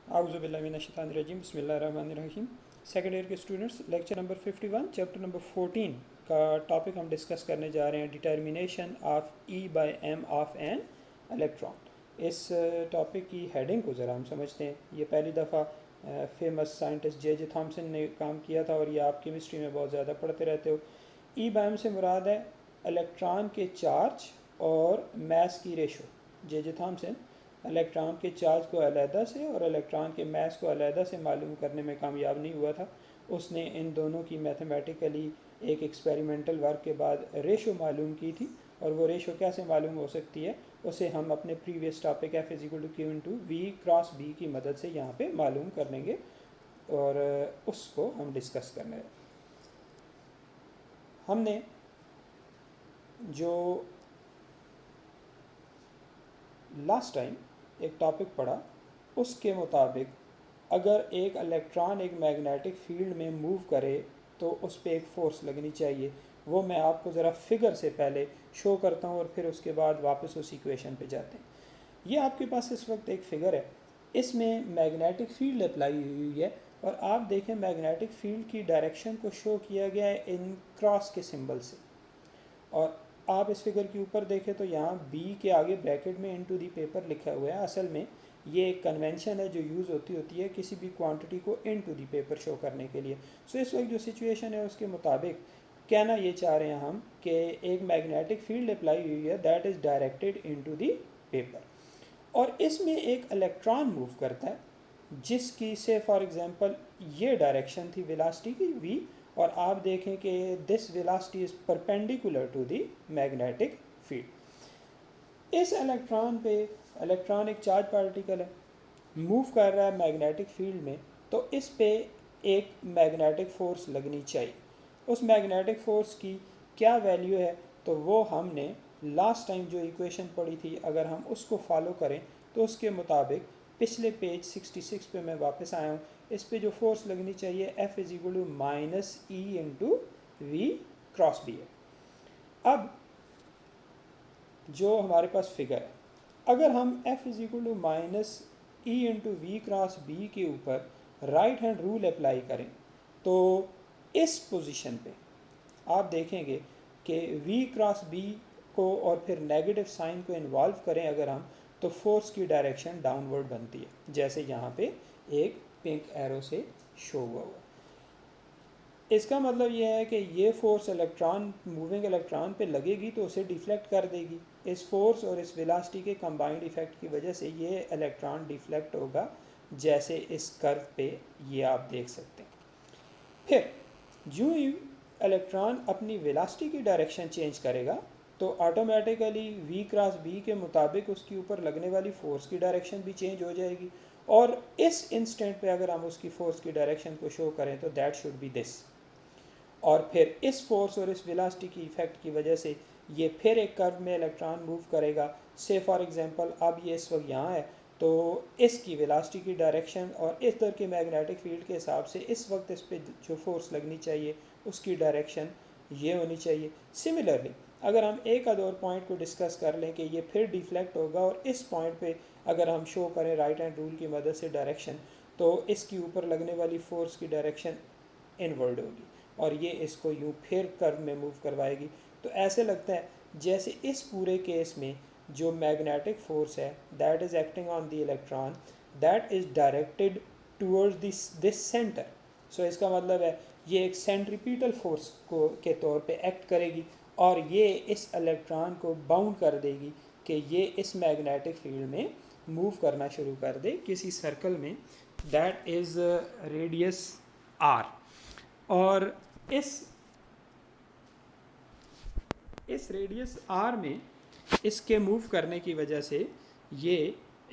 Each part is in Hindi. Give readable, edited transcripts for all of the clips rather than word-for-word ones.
आउज़ुबिल्लाहिमिनश्शैतानिर्रजीम बिस्मिल्लाहिर्रहमानिर्रहीम। सेकेंड ईयर के students, lecture number 51 chapter number 14 का टॉपिक हम डिस्कस करने जा रहे हैं, determination of E by M of an electron. इस टॉपिक की हेडिंग को ज़रा हम समझते हैं। ये पहली दफ़ा फेमस साइंटिस्ट जे थॉमसन ने काम किया था और ये आप केमिस्ट्री में बहुत ज़्यादा पढ़ते रहते हो। ई बाय एम से मुराद है इलेक्ट्रॉन के चार्ज और मैस की रेशो। जे थॉमसन इलेक्ट्रॉन के चार्ज को अलहदा से और इलेक्ट्रॉन के मैस को अलहदा से मालूम करने में कामयाब नहीं हुआ था। उसने इन दोनों की मैथमेटिकली एक एक्सपेरिमेंटल वर्क के बाद रेशो मालूम की थी, और वो रेशो कैसे मालूम हो सकती है उसे हम अपने previous topic F is equal to Q into we cross B की मदद से यहाँ पे मालूम कर लेंगे और उसको हम डिस्कस करने। हमने जो लास्ट टाइम एक टॉपिक पढ़ा उसके मुताबिक अगर एक इलेक्ट्रॉन एक मैग्नेटिक फील्ड में मूव करे तो उस पर एक फ़ोर्स लगनी चाहिए। वो मैं आपको ज़रा फिगर से पहले शो करता हूँ और फिर उसके बाद वापस उस इक्वेशन पे जाते हैं। ये आपके पास इस वक्त एक फ़िगर है, इसमें मैग्नेटिक फील्ड अप्लाई हुई है और आप देखें मैग्नेटिक फील्ड की डायरेक्शन को शो किया गया है इन क्रॉस के सिंबल से। और आप इस फिगर के ऊपर देखें तो यहाँ बी के आगे ब्रैकेट में इनटू दी पेपर लिखा हुआ है। असल में ये एक कन्वेंशन है जो यूज़ होती है किसी भी क्वांटिटी को इनटू दी पेपर शो करने के लिए। सो इस वक्त जो सिचुएशन है उसके मुताबिक कहना ये चाह रहे हैं हम कि एक मैग्नेटिक फील्ड अप्लाई हुई है that is directed into the paper, और इसमें एक इलेक्ट्रॉन मूव करता है जिसकी से फॉर एग्जांपल ये डायरेक्शन थी वेलोसिटी की v, और आप देखें कि this velocity is perpendicular to the magnetic field. इस इलेक्ट्रॉन पे इलेक्ट्रॉन एक चार्ज पार्टिकल है, मूव कर रहा है मैग्नेटिक फील्ड में, तो इस पे एक मैग्नेटिक फोर्स लगनी चाहिए। उस मैग्नेटिक फोर्स की क्या वैल्यू है तो वो हमने लास्ट टाइम जो इक्वेशन पढ़ी थी अगर हम उसको फॉलो करें तो उसके मुताबिक पिछले पेज 66 पे मैं वापस आया हूँ। इस पे जो फोर्स लगनी चाहिए F is equal to minus e into we cross B है। अब जो हमारे पास फिगर है, अगर हम F is equal to minus e into we cross B के ऊपर राइट हैंड रूल अप्लाई करें तो इस पोजीशन पे आप देखेंगे कि v क्रॉस b को और फिर नेगेटिव साइन को इन्वॉल्व करें अगर हम, तो फोर्स की डायरेक्शन डाउनवर्ड बनती है, जैसे यहाँ पे एक पिंक एरो से शो हुआ हुआ। इसका मतलब ये है कि ये फोर्स इलेक्ट्रॉन मूविंग इलेक्ट्रॉन पे लगेगी तो उसे डिफ्लेक्ट कर देगी। इस फोर्स और इस वेलोसिटी के कंबाइंड इफेक्ट की वजह से ये इलेक्ट्रॉन डिफ्लेक्ट होगा, जैसे इस कर्व पे ये आप देख सकते हैं। फिर जो ही इलेक्ट्रॉन अपनी वेलोसिटी की डायरेक्शन चेंज करेगा तो ऑटोमेटिकली v क्रॉस b के मुताबिक उसके ऊपर लगने वाली फोर्स की डायरेक्शन भी चेंज हो जाएगी, और इस इंस्टेंट पे अगर हम उसकी फोर्स की डायरेक्शन को शो करें तो दैट शुड बी दिस। और फिर इस फोर्स और इस वेलोसिटी की इफेक्ट की वजह से ये फिर एक कर्व में इलेक्ट्रॉन मूव करेगा। से फॉर एग्जांपल अब ये इस वक्त यहाँ है तो इसकी वेलोसिटी की डायरेक्शन और इस तरह के मैग्नेटिक फील्ड के हिसाब से इस वक्त इस पर जो फोर्स लगनी चाहिए उसकी डायरेक्शन ये होनी चाहिए। सिमिलरली अगर हम एक और पॉइंट को डिस्कस कर लें कि ये फिर डिफ्लेक्ट होगा और इस पॉइंट पे अगर हम शो करें राइट हैंड रूल की मदद से डायरेक्शन, तो इसके ऊपर लगने वाली फोर्स की डायरेक्शन इनवर्ड होगी और ये इसको यूँ फिर कर्व में मूव करवाएगी। तो ऐसे लगता है जैसे इस पूरे केस में जो मैग्नेटिक फोर्स है that is acting on the electron that is directed towards this centre. So इसका मतलब है ये एक सेंट्रीपिटल फोर्स को के तौर पे एक्ट करेगी और ये इस इलेक्ट्रॉन को बाउंड कर देगी कि ये इस मैग्नेटिक फील्ड में मूव करना शुरू कर दे किसी सर्कल में दैट इज़ रेडियस r। और इस रेडियस r में इसके मूव करने की वजह से ये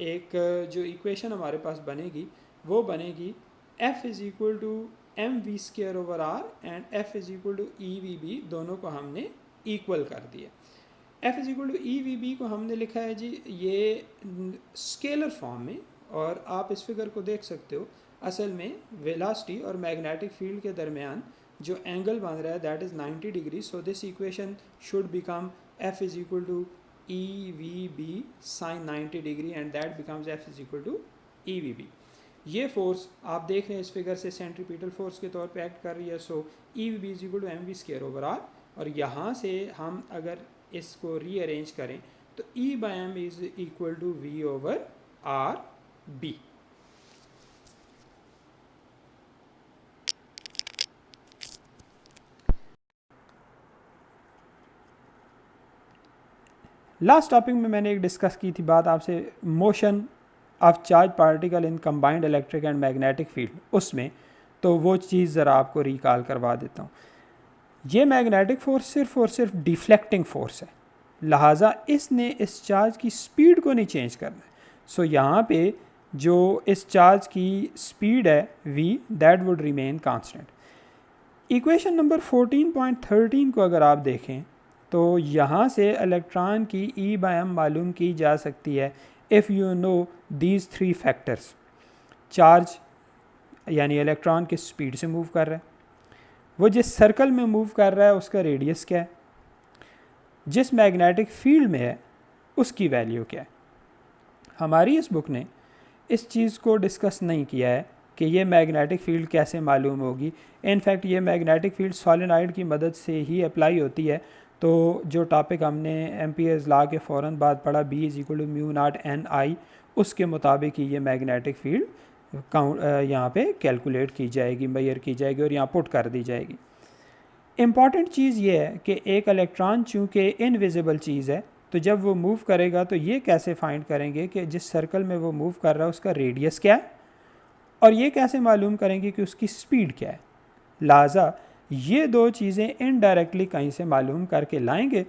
एक जो इक्वेशन हमारे पास बनेगी वो बनेगी F is equal to M v square over r and F is equal to e v B, दोनों को हमने इक्वल कर दिया। F is equal to e v B को हमने लिखा है जी ये स्केलर फॉर्म में, और आप इस फिगर को देख सकते हो। असल में वेलोसिटी और मैग्नेटिक फील्ड के दरमियान जो एंगल बन रहा है that is 90 degree. So this equation should become F is equal to e v B sine 90 degree and that becomes F is equal to e v B. ये फोर्स आप देख रहे हैं इस फिगर से सेंट्रीपिटल फोर्स के तौर पे एक्ट कर रही है, so E V is equal to M V square over R. और यहाँ से हम अगर इसको रीअरेंज करें तो E by M is equal to V over R B. Last topic में मैंने एक डिस्कस की थी बात आपसे motion of charge particle in combined electric and magnetic field, उसमें तो वो चीज़ ज़रा आपको रिकॉल करवा देता हूँ। ये मैग्नेटिक फोर्स सिर्फ और सिर्फ डिफ्लेक्टिंग फोर्स है, लिहाजा इसने इस चार्ज की स्पीड को नहीं चेंज करना है। सो यहाँ पे जो इस चार्ज की स्पीड है v, that would remain constant. Equation number 14.13 को अगर आप देखें तो यहाँ से इलेक्ट्रॉन की ई बाय एम मालूम की जा सकती है if you know these three factors. Charge यानी इलेक्ट्रॉन किस स्पीड से मूव कर रहा है, वो जिस सर्कल में मूव कर रहा है उसका रेडियस क्या है, जिस मैग्नेटिक फील्ड में है उसकी वैल्यू क्या है। हमारी इस बुक ने इस चीज़ को डिस्कस नहीं किया है कि ये मैग्नेटिक फील्ड कैसे मालूम होगी। इनफैक्ट ये मैग्नेटिक फील्ड सॉलिनॉइड की मदद से ही अप्लाई होती है। तो जो टॉपिक हमने एम्पियर्स लॉ के फ़ौरन बाद पढ़ा B is equal to mu naught N I, उसके मुताबिक ही ये मैग्नेटिक फील्ड यहाँ पे कैलकुलेट की जाएगी, मेजर की जाएगी और यहाँ पुट कर दी जाएगी। इम्पॉर्टेंट चीज़ ये है कि एक इलेक्ट्रॉन चूँकि इनविजिबल चीज़ है, तो जब वो मूव करेगा तो ये कैसे फाइंड करेंगे कि जिस सर्कल में वो मूव कर रहा है उसका रेडियस क्या है, और ये कैसे मालूम करेंगे कि उसकी स्पीड क्या है। लिहाजा ये दो चीज़ें इनडायरेक्टली कहीं से मालूम करके लाएंगे,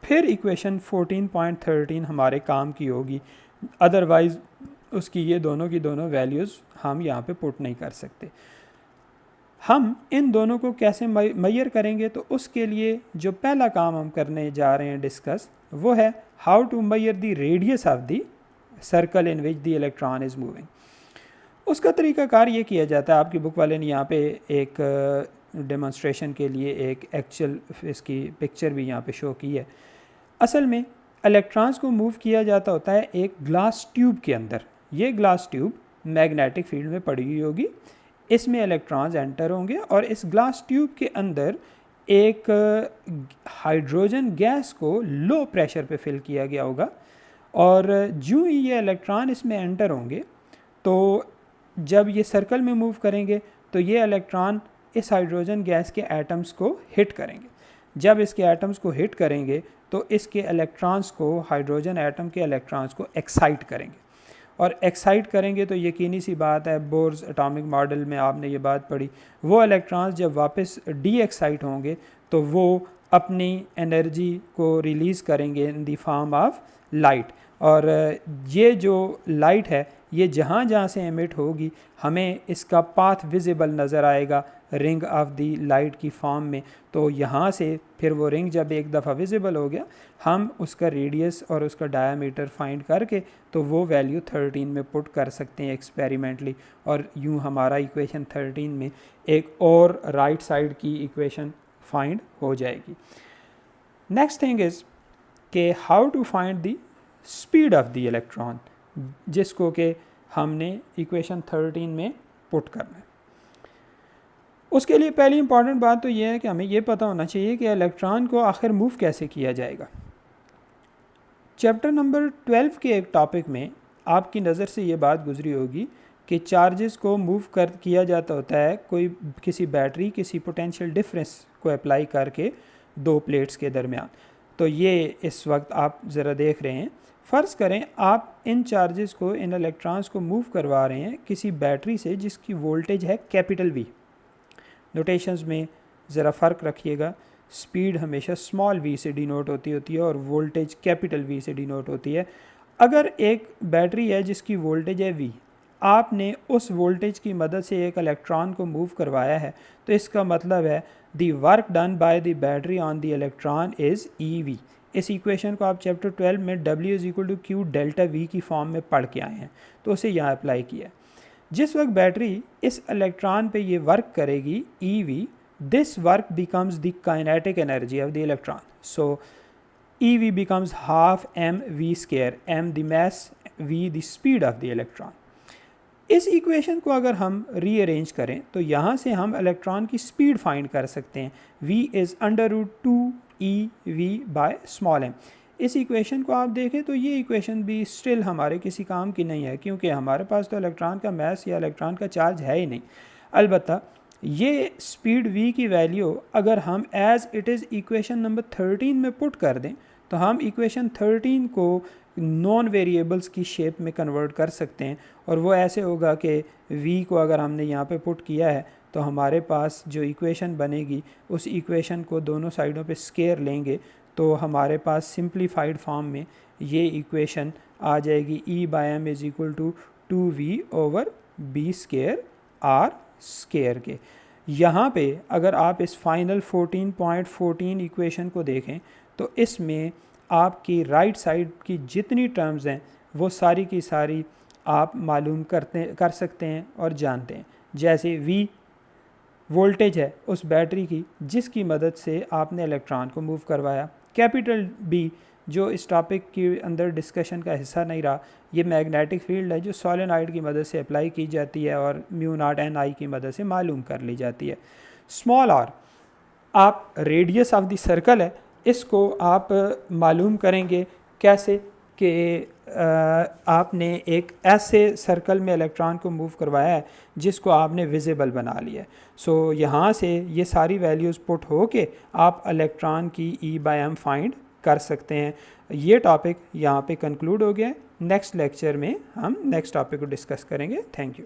फिर इक्वेशन 14.13 हमारे काम की होगी। अदरवाइज़ उसकी ये दोनों की दोनों वैल्यूज़ हम यहाँ पे पुट नहीं कर सकते। हम इन दोनों को कैसे मेजर करेंगे, तो उसके लिए जो पहला काम हम करने जा रहे हैं डिस्कस, वो है how to measure the radius of the circle in which the electron is moving. उसका तरीक़ाकार ये किया जाता है, आपकी बुक वाले ने यहाँ पे एक डेमोन्स्ट्रेशन के लिए एक एक्चुअल इसकी पिक्चर भी यहाँ पे शो की है। असल में इलेक्ट्रॉन्स को मूव किया जाता होता है एक ग्लास ट्यूब के अंदर। ये ग्लास ट्यूब मैग्नेटिक फील्ड में पड़ी हुई होगी, इसमें इलेक्ट्रॉन्स एंटर होंगे और इस ग्लास ट्यूब के अंदर एक हाइड्रोजन गैस को लो प्रेशर पे फिल किया गया होगा, और जो ही ये इलेक्ट्रॉन इसमें एंटर होंगे तो जब ये सर्कल में मूव करेंगे तो ये इलेक्ट्रॉन इस हाइड्रोजन गैस के एटम्स को हिट करेंगे। जब इसके एटम्स को हिट करेंगे तो इसके इलेक्ट्रॉन्स को, हाइड्रोजन एटम के इलेक्ट्रॉन्स को एक्साइट करेंगे, और एक्साइट करेंगे तो यकीनी सी बात है, बोर्स एटॉमिक मॉडल में आपने ये बात पढ़ी, वो इलेक्ट्रॉन्स जब वापस डी एक्साइट होंगे तो वो अपनी एनर्जी को रिलीज़ करेंगे in the form of light. और ये जो लाइट है ये जहाँ जहाँ से एमिट होगी हमें इसका पाथ विजिबल नज़र आएगा रिंग ऑफ दी लाइट की फॉर्म में। तो यहाँ से फिर वो रिंग जब एक दफ़ा विजिबल हो गया, हम उसका रेडियस और उसका डायामीटर फाइंड करके तो वो वैल्यू 13 में पुट कर सकते हैं एक्सपेरिमेंटली, और यूँ हमारा इक्वेशन 13 में एक और राइट साइड की इक्वेशन फाइंड हो जाएगी। नेक्स्ट थिंग इज़ कि how to find the speed of the electron, जिसको कि हमने इक्वेशन 13 में पुट करना है। उसके लिए पहली इंपॉर्टेंट बात तो यह है कि हमें यह पता होना चाहिए कि इलेक्ट्रॉन को आखिर मूव कैसे किया जाएगा। चैप्टर नंबर 12 के एक टॉपिक में आपकी नज़र से ये बात गुजरी होगी कि चार्जेस को मूव किया जाता होता है कोई किसी बैटरी किसी पोटेंशियल डिफरेंस को अप्लाई करके दो प्लेट्स के दरमियान। तो ये इस वक्त आप ज़रा देख रहे हैं, फ़र्ज़ करें आप इन चार्जेस को, इन इलेक्ट्रॉन्स को मूव करवा रहे हैं किसी बैटरी से जिसकी वोल्टेज है कैपिटल V। नोटेशंस में ज़रा फ़र्क रखिएगा, स्पीड हमेशा स्मॉल v से डिनोट होती है और वोल्टेज कैपिटल V से डिनोट होती है। अगर एक बैटरी है जिसकी वोल्टेज है V, आपने उस वोल्टेज की मदद से एक इलेक्ट्रॉन को मूव करवाया है, तो इसका मतलब है the work done by the battery on the electron is EV। इस इक्वेशन को आप चैप्टर 12 में W is equal to Q delta V की फॉर्म में पढ़ के आए हैं, तो उसे यहाँ अप्लाई किया। जिस वक्त बैटरी इस इलेक्ट्रॉन पे ये वर्क करेगी EV, this work becomes the kinetic energy of the electron. So EV becomes half mv square, m the mass, v the speed of the electron. इस इक्वेशन को अगर हम रीअरेंज करें तो यहाँ से हम इलेक्ट्रॉन की स्पीड फाइंड कर सकते हैं। v is √2eV/m। इस इक्वेशन को आप देखें तो ये इक्वेशन भी स्टिल हमारे किसी काम की नहीं है, क्योंकि हमारे पास तो इलेक्ट्रॉन का मास या इलेक्ट्रॉन का चार्ज है ही नहीं। अलबत्ता ये स्पीड v की वैल्यू अगर हम as it is equation number 13 में पुट कर दें तो हम इक्वेशन 13 को नॉन वेरिएबल्स की शेप में कन्वर्ट कर सकते हैं, और वो ऐसे होगा कि v को अगर हमने यहाँ पे पुट किया है तो हमारे पास जो इक्वेशन बनेगी उस इक्वेशन को दोनों साइडों पे स्केयर लेंगे तो हमारे पास सिंप्लीफाइड फॉर्म में ये इक्वेशन आ जाएगी E/m is equal to 2v/b² r square के। यहाँ पे अगर आप इस फाइनल 14.14 इक्वेशन को देखें तो इसमें आपकी राइट साइड की जितनी टर्म्स हैं वो सारी की सारी आप मालूम कर सकते हैं और जानते हैं। जैसे v वोल्टेज है उस बैटरी की जिसकी मदद से आपने इलेक्ट्रॉन को मूव करवाया। कैपिटल B जो इस टॉपिक के अंदर डिस्कशन का हिस्सा नहीं रहा, ये मैग्नेटिक फील्ड है जो सोलेनॉइड की मदद से अप्लाई की जाती है और μ0 की मदद से मालूम कर ली जाती है। स्मॉल r आप रेडियस ऑफ द सर्कल है, इसको आप मालूम करेंगे कैसे कि आपने एक ऐसे सर्कल में इलेक्ट्रॉन को मूव करवाया है जिसको आपने विजिबल बना लिया है। सो यहाँ से ये सारी वैल्यूज़ पुट हो के आप इलेक्ट्रॉन की E/m फाइंड कर सकते हैं। ये टॉपिक यहाँ पे कंक्लूड हो गया है। नेक्स्ट लेक्चर में हम नेक्स्ट टॉपिक को डिस्कस करेंगे। Thank you.